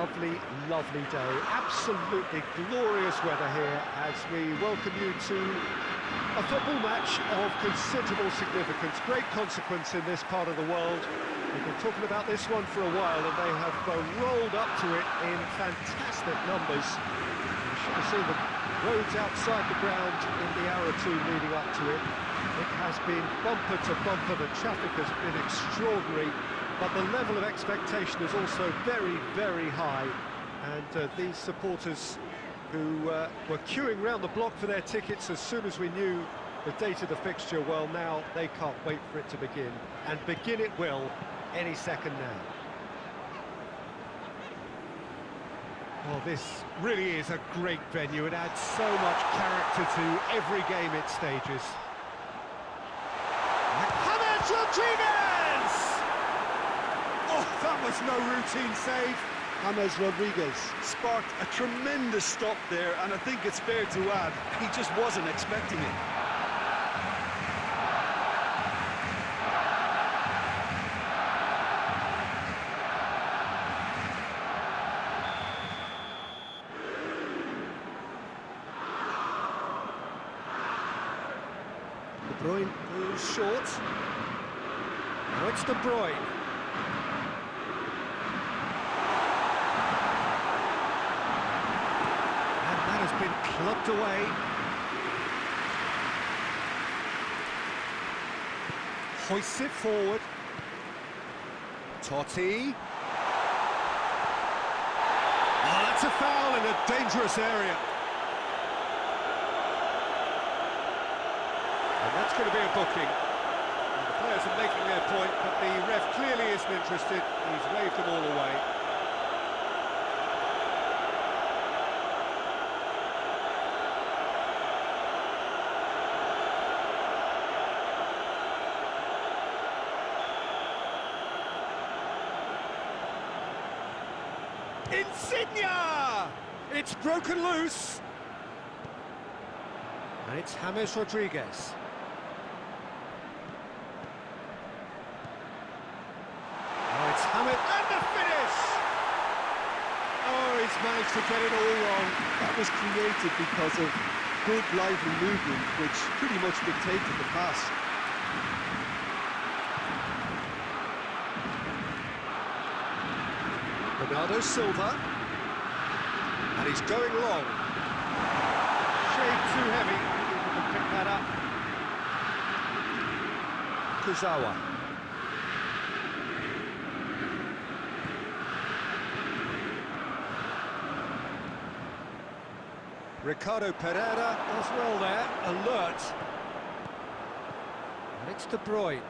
lovely, lovely day. Absolutely glorious weather here as we welcome you to a football match of considerable significance, great consequence in this part of the world. We've been talking about this one for a while and they have rolled up to it in fantastic numbers. You should have seen the roads outside the ground in the hour or two leading up to it. It has been bumper to bumper, the traffic has been extraordinary, but the level of expectation is also very, very high. And these supporters who were queuing round the block for their tickets as soon as we knew the date of the fixture, well, now they can't wait for it to begin. And begin it will any second now. Well, this really is a great venue. It adds so much character to every game it stages. James Rodriguez! Oh, that was no routine save. James Rodriguez sparked a tremendous stop there, and I think it's fair to add, he just wasn't expecting it. De Bruyne goes short. Now it's De Bruyne. And that has been clubbed away. Hoists it forward. Totti. Oh, that's a foul in a dangerous area. And that's going to be a booking. And the players are making their point, but the ref clearly isn't interested. He's waved them all away. Insigne! It's broken loose. And it's James Rodriguez. Oh, it's James, and the finish! Oh, he's managed to get it all wrong. That was created because of good lively movement, which pretty much dictated the pass. Bernardo Silva. And he's going long. Shade too heavy. He can pick that up. Kuzawa. Ricardo Pereira as well there, alert. And it's De Bruyne.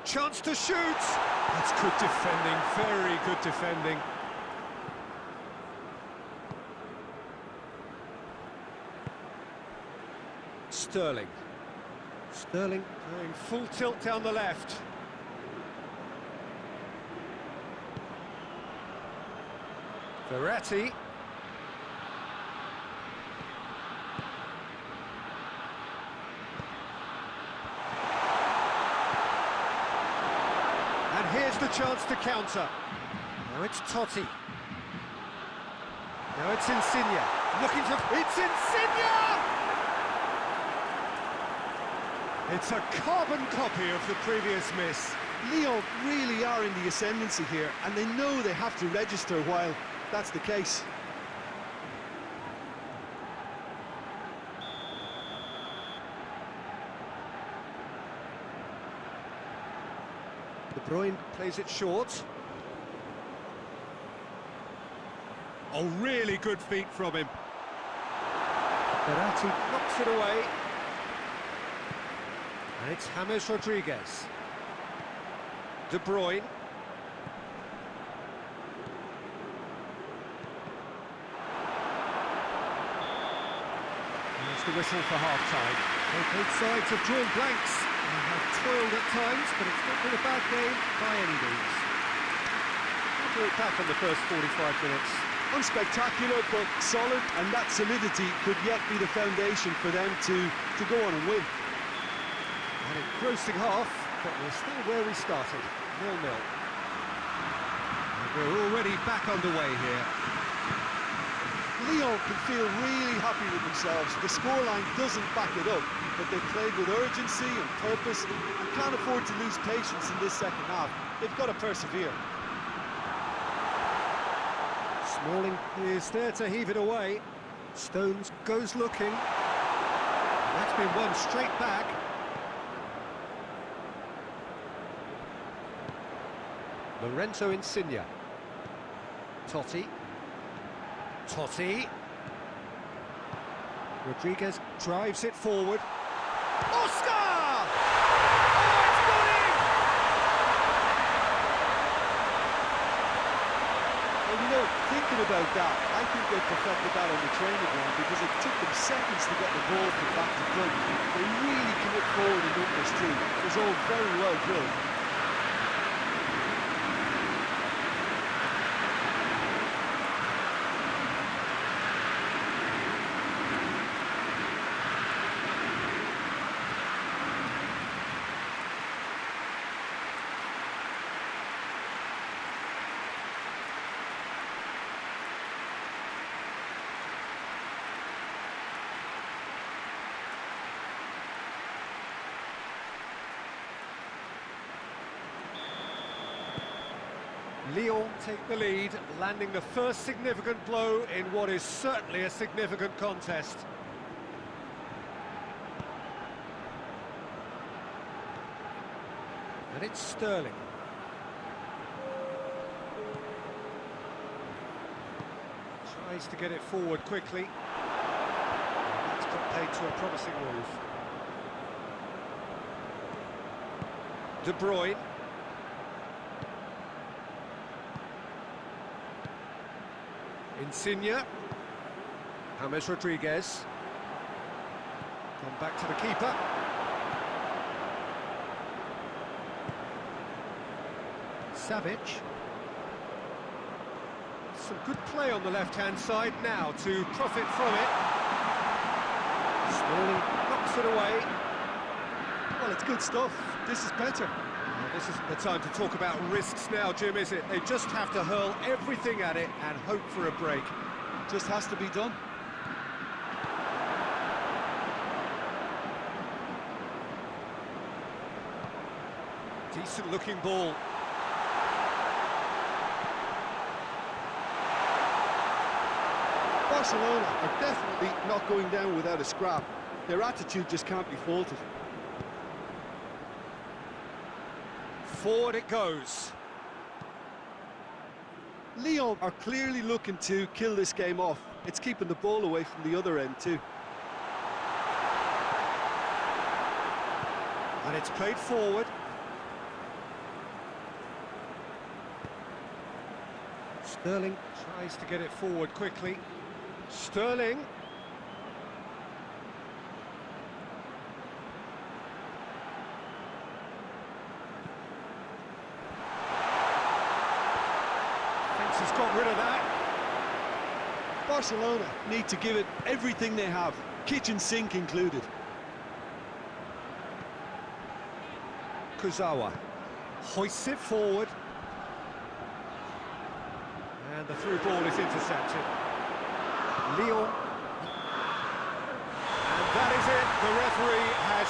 Chance to shoot! That's good defending, very good defending. Sterling. Sterling going full tilt down the left. Verratti. And here's the chance to counter. Now it's Totti. Now it's Insigne. Looking to... It's Insigne! It's a carbon copy of the previous miss. Lyon really are in the ascendancy here, and they know they have to register while that's the case. De Bruyne plays it short. Oh, really good feet from him. Verratti knocks it away. And it's James Rodriguez. De Bruyne. There's the whistle for half-time. Both sides have drawn blanks. They have toiled at times, but it's not been a bad game by any means. How do it back on the first 45 minutes? Unspectacular, but solid, and that solidity could yet be the foundation for them to go on and win. An engrossing half, but we're still where we started, 0-0. We're already back underway here. Lyon can feel really happy with themselves. The scoreline doesn't back it up, but they played with urgency and purpose and can't afford to lose patience in this second half. They've got to persevere. Smalling is there to heave it away. Stones goes looking. That's been won straight back. Lorenzo Insigne. Totti. Rodriguez drives it forward. Oscar! Oh, it's got in! Well, you know, thinking about that, I think they perfected that on the training ground because it took them seconds to get the ball from back to front. They really commit forward in numbers too. It was all very well drilled. Lyon take the lead, landing the first significant blow in what is certainly a significant contest. And it's Sterling. Tries to get it forward quickly. That's got paid to a promising move. De Bruyne. Insigne. James Rodriguez. Gone back to the keeper. Savic. Some good play on the left-hand side now to profit from it. Smalling knocks it away. Well, it's good stuff. This is better. Well, this isn't the time to talk about risks now, Jim, is it? They just have to hurl everything at it and hope for a break. Just has to be done. Decent looking ball. Barcelona are definitely not going down without a scrap. Their attitude just can't be faulted. Forward it goes. Lyon are clearly looking to kill this game off. It's keeping the ball away from the other end too. And it's played forward. Sterling tries to get it forward quickly. Sterling. Thinks he's got rid of that. Barcelona need to give it everything they have, kitchen sink included. Kurzawa hoists it forward. And the through ball is intercepted. Lyon. And that is it. The referee has